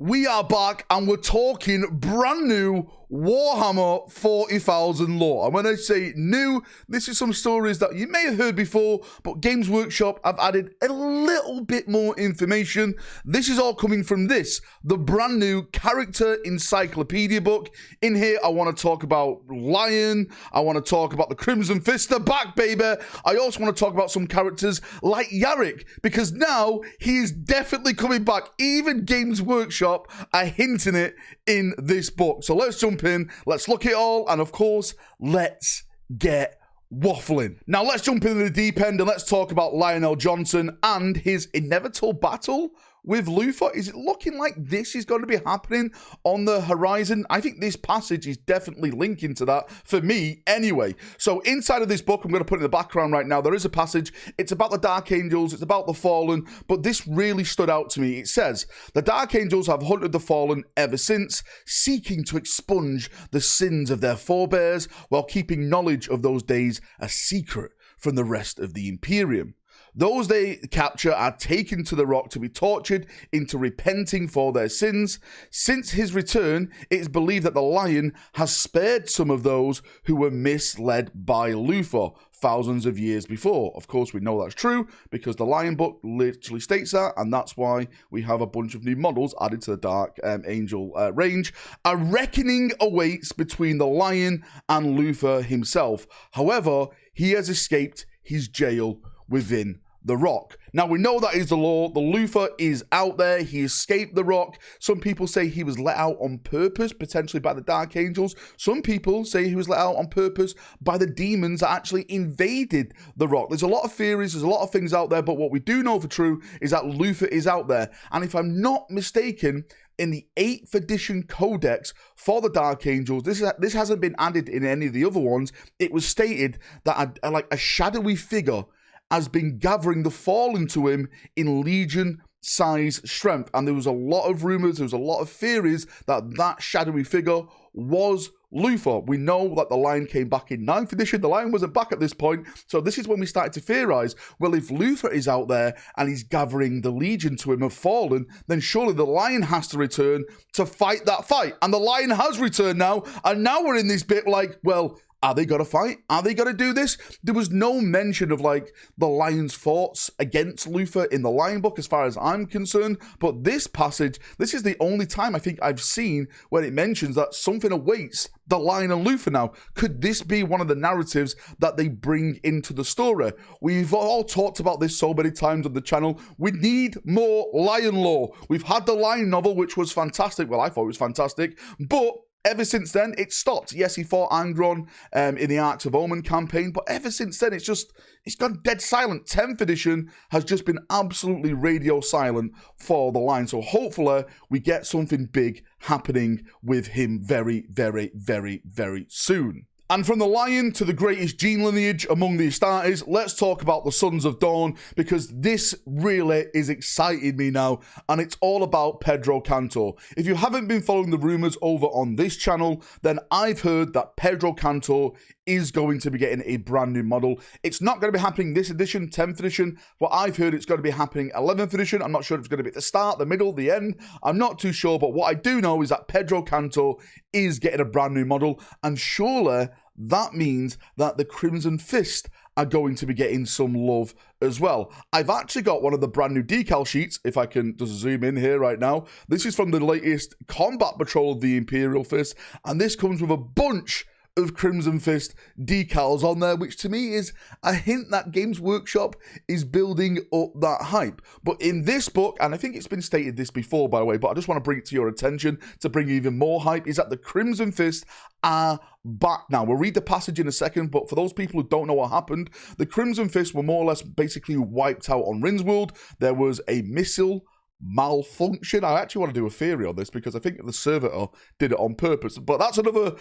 We are back and we're talking brand new Warhammer 40,000 lore. And when I say new, this is some stories that you may have heard before, but Games Workshop have added a little bit more information. This is all coming from this, the brand new character encyclopedia book. In here, I want to talk about Lion. I want to talk about the Crimson Fist, they're back, baby. I also want to talk about some characters like Yarrick, because now he is definitely coming back. Even Games Workshop are hinting it in this book. So let's jump in, let's look at it all, and of course, let's get waffling. Now let's jump into the deep end and let's talk about Lionel Johnson and his inevitable battle with Luthor. Is it looking like this is going to be happening on the horizon? I think this passage is definitely linking to that, for me anyway. So inside of this book, I'm going to put in the background right now, there is a passage. It's about the Dark Angels, it's about the Fallen, but this really stood out to me. It says, the Dark Angels have hunted the Fallen ever since, seeking to expunge the sins of their forebears while keeping knowledge of those days a secret from the rest of the Imperium. Those they capture are taken to the Rock to be tortured into repenting for their sins. Since his return, it is believed that the Lion has spared some of those who were misled by Luthor thousands of years before. Of course, we know that's true because the Lion book literally states that, and that's why we have a bunch of new models added to the Dark Angel range. A reckoning awaits between the Lion and Luthor himself. However, he has escaped his jail within the Rock. Now, we know that is the law. The Luthor is out there. He escaped the Rock. Some people say he was let out on purpose, potentially by the Dark Angels. Some people say he was let out on purpose by the demons that actually invaded the Rock. There's a lot of theories. There's a lot of things out there. But what we do know for true is that Luthor is out there. And if I'm not mistaken, in the 8th edition codex for the Dark Angels, this hasn't been added in any of the other ones. It was stated that a shadowy figure has been gathering the Fallen to him in legion size strength. And there was a lot of rumors, there was a lot of theories that that shadowy figure was Luthor. We know that the Lion came back in 9th edition. The Lion wasn't back at this point. So this is when we started to theorize, well, if Luthor is out there and he's gathering the legion to him of Fallen, then surely the Lion has to return to fight that fight. And the Lion has returned now. And now we're in this bit like, well, are they going to fight? Are they going to do this? There was no mention of, like, the Lion's thoughts against Luthor in the Lion book as far as I'm concerned. But this passage, this is the only time I think I've seen where it mentions that something awaits the Lion and Luthor now. Could this be one of the narratives that they bring into the story? We've all talked about this so many times on the channel. We need more Lion lore. We've had the Lion novel, which was fantastic. Well, I thought it was fantastic. But ever since then, it stopped. Yes, he fought Angron in the Arcs of Omen campaign, but ever since then, it's gone dead silent. 10th edition has just been absolutely radio silent for the Lion. So hopefully, we get something big happening with him very, very, very, very soon. And from the Lion to the greatest gene lineage among the Astartes, let's talk about the Sons of Dawn, because this really is exciting me now, and it's all about Pedro Cantor. If you haven't been following the rumors over on this channel, then I've heard that Pedro Cantor is going to be getting a brand new model. It's not going to be happening this edition, 10th edition, but I've heard it's going to be happening 11th edition. I'm not sure if it's going to be at the start, the middle, the end. I'm not too sure, but what I do know is that Pedro Cantor is getting a brand new model, and surely that means that the Crimson Fist are going to be getting some love as well. I've actually got one of the brand new decal sheets, if I can just zoom in here right now. This is from the latest Combat Patrol of the Imperial Fist, and this comes with a bunch of Crimson Fist decals on there, which to me is a hint that Games Workshop is building up that hype. But in this book, and I think it's been stated this before, by the way, but I just want to bring it to your attention to bring even more hype, is that the Crimson Fist are back now. We'll read the passage in a second, but for those people who don't know what happened, the Crimson Fist were more or less basically wiped out on Rindsworld. There was a missile malfunction. I actually want to do a theory on this because I think the servitor did it on purpose, but that's another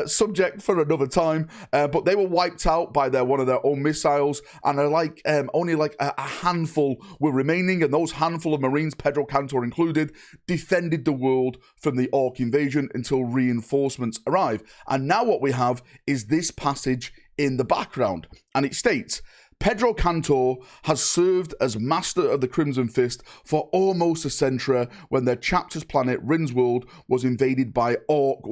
subject for another time. But they were wiped out by one of their own missiles, and only like a handful were remaining, and those handful of Marines, Pedro Cantor included, defended the world from the Orc invasion until reinforcements arrive. And now what we have is this passage in the background, and it states, Pedro Cantor has served as master of the Crimson Fist for almost a century when their chapter's planet, Rindsworld, was invaded by Orc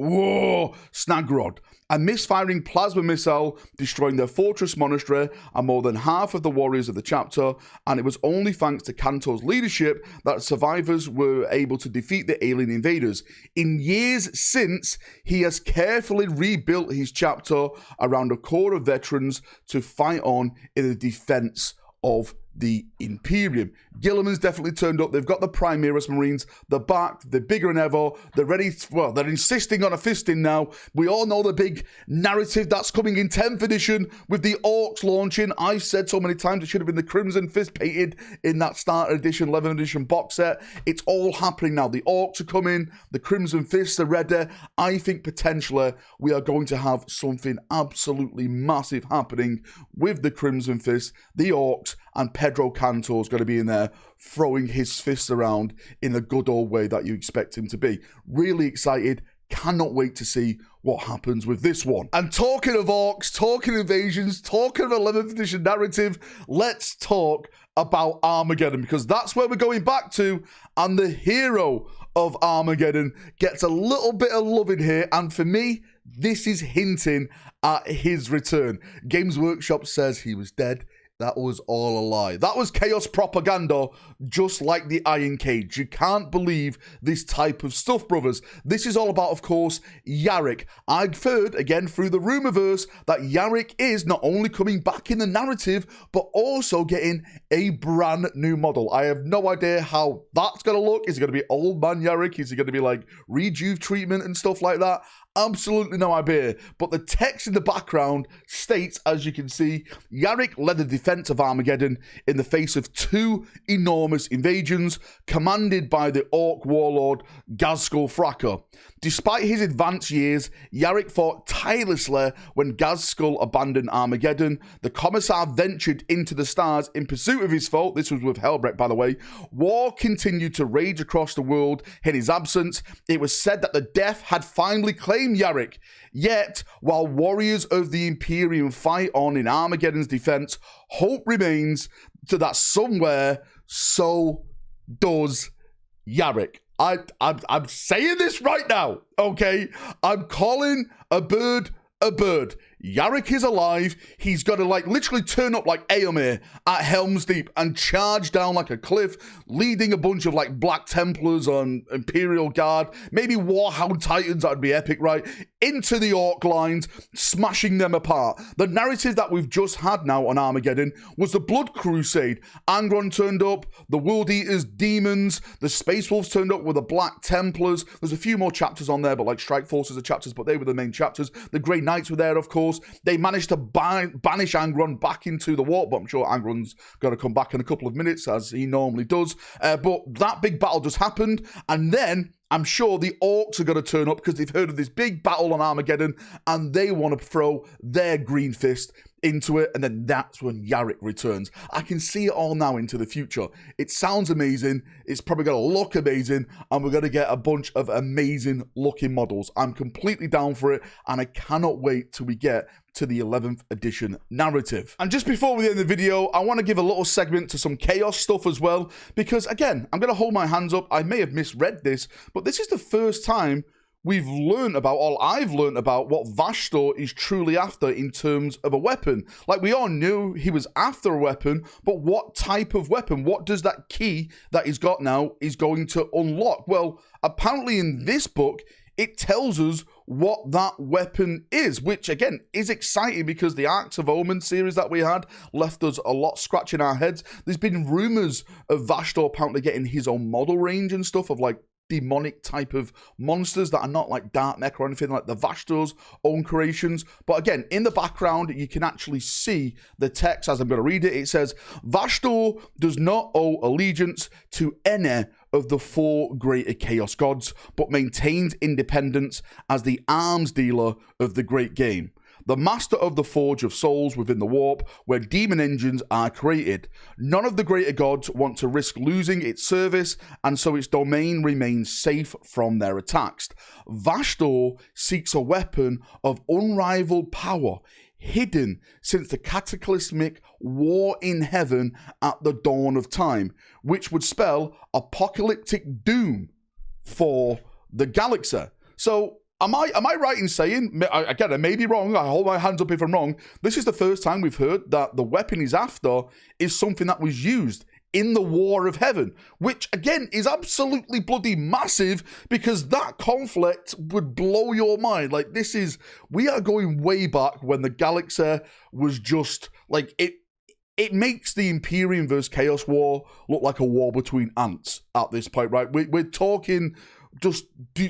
Snagrod, a misfiring plasma missile destroying their fortress monastery and more than half of the warriors of the chapter, and it was only thanks to Cantor's leadership that survivors were able to defeat the alien invaders. In years since, he has carefully rebuilt his chapter around a core of veterans to fight on in the defense of the Imperium. Gilliman's definitely turned up. They've got the Primaris Marines. They're back. They're bigger than ever. They're ready. Well, they're insisting on a fisting now. We all know the big narrative that's coming in 10th edition with the Orcs launching. I've said so many times it should have been the Crimson Fist painted in that starter edition, 11th edition box set. It's all happening now. The Orcs are coming. The Crimson Fists are ready. I think potentially we are going to have something absolutely massive happening with the Crimson Fist, the Orcs, and Pedro Cantor's going to be in there throwing his fists around in the good old way that you expect him to be. Really excited. Cannot wait to see what happens with this one. And talking of orcs, talking invasions, talking of 11th edition narrative, let's talk about Armageddon, because that's where we're going back to, and the hero of Armageddon gets a little bit of love in here, and for me, this is hinting at his return. Games Workshop says he was dead. That was all a lie. That was chaos propaganda, just like the Iron Cage. You can't believe this type of stuff, brothers. This is all about, of course, Yarrick. I've heard, again, through the rumorverse, that Yarrick is not only coming back in the narrative, but also getting a brand new model. I have no idea how that's going to look. Is it going to be old man Yarrick? Is it going to be like rejuve treatment and stuff like that? Absolutely no idea, but the text in the background states, as you can see, Yarrick led the defense of Armageddon in the face of two enormous invasions commanded by the Orc warlord Ghazghkull Thraka. Despite his advanced years, Yarrick fought tirelessly when Ghazghkull abandoned Armageddon. The Commissar ventured into the stars in pursuit of his foe. This was with Helbrecht, by the way. War continued to rage across the world in his absence. It was said that the Death had finally claimed Yarrick. Yet, while warriors of the Imperium fight on in Armageddon's defense, hope remains that somewhere, so does Yarrick. I'm saying this right now, okay? I'm calling a bird a bird. Yarrick is alive. He's got to literally turn up like Eomer at Helm's Deep and charge down like a cliff, leading a bunch of Black Templars on Imperial Guard, maybe Warhound Titans, that would be epic, right? Into the Orc lines, smashing them apart. The narrative that we've just had now on Armageddon was the Blood Crusade. Angron turned up, the World Eaters, demons, the Space Wolves turned up with the Black Templars. There's a few more chapters on there, but Strike Forces are chapters, but they were the main chapters. The Grey Knights were there, of course. They managed to banish Angron back into the warp, but I'm sure Angron's going to come back in a couple of minutes, as he normally does. But that big battle just happened, and then I'm sure the Orcs are going to turn up because they've heard of this big battle on Armageddon, and they want to throw their green fist into it, and then that's when Yarrick returns. I can see it all now into the future. It sounds amazing. It's probably going to look amazing, and we're going to get a bunch of amazing looking models. I'm completely down for it, and I cannot wait till we get to the 11th edition narrative. And just before we end the video, I want to give a little segment to some chaos stuff as well, because again, I'm going to hold my hands up. I may have misread this, but this is the first time we've learned about, or I've learned about, what Vashtor is truly after in terms of a weapon. We all knew he was after a weapon, but what type of weapon? What does that key that he's got now is going to unlock? Well, apparently in this book, it tells us what that weapon is, which again is exciting because the Arcs of Omen series that we had left us a lot scratching our heads. There's been rumors of Vashtor apparently getting his own model range and stuff of demonic type of monsters that are not Dark Mech or anything, like the Vashtor's own creations. But again, in the background, you can actually see the text as I'm going to read it. It says, Vashtor does not owe allegiance to any of the four greater chaos gods, but maintains independence as the arms dealer of the great game. The master of the forge of souls within the warp, where demon engines are created. None of the greater gods want to risk losing its service, and so its domain remains safe from their attacks. Vashtor seeks a weapon of unrivaled power. hidden since the cataclysmic war in heaven at the dawn of time, which would spell apocalyptic doom for the galaxy. So am I right in saying, again, I may be wrong, I hold my hands up if I'm wrong, this is the first time we've heard that the weapon he's after is something that was used in the War of Heaven, which again is absolutely bloody massive, because that conflict would blow your mind. Like, we are going way back when the galaxy was just like, it makes the Imperium versus Chaos War look like a war between ants at this point, right? We're talking just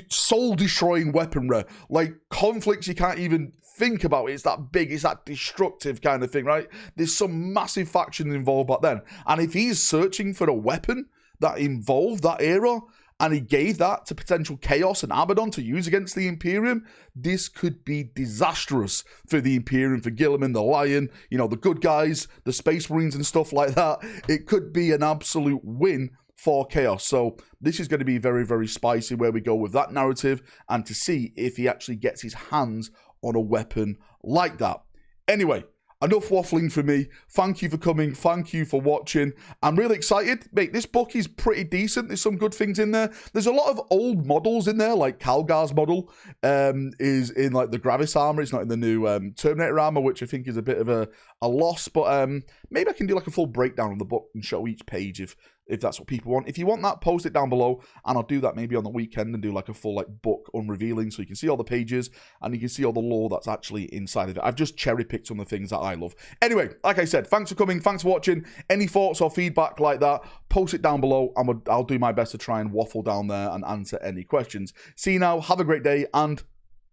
soul-destroying weaponry, like conflicts you can't even think about. It's that big, it's that destructive kind of thing, right? There's some massive factions involved back then. And if he's searching for a weapon that involved that era, and he gave that to potential Chaos and Abaddon to use against the Imperium, this could be disastrous for the Imperium, for Guilliman, the Lion, the good guys, the Space Marines and stuff like that. It could be an absolute win for Chaos. So this is going to be very, very spicy where we go with that narrative, and to see if he actually gets his hands on a weapon like that. Anyway, enough waffling for me. Thank you for coming. Thank you for watching. I'm really excited. Mate, this book is pretty decent. There's some good things in there. There's a lot of old models in there, like Calgar's model is in like the Gravis armor. It's not in the new Terminator armor, which I think is a bit of a loss. But maybe I can do like a full breakdown of the book and show each page if that's what people want. If you want that, post it down below, and I'll do that maybe on the weekend and do like a full like book unrevealing, so you can see all the pages and you can see all the lore that's actually inside of it. I've just cherry picked some of the things that I love. Anyway, like I said, thanks for coming, thanks for watching. Any thoughts or feedback like that, post it down below, and I'll do my best to try and waffle down there and answer any questions. See you now, have a great day, and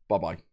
bye-bye.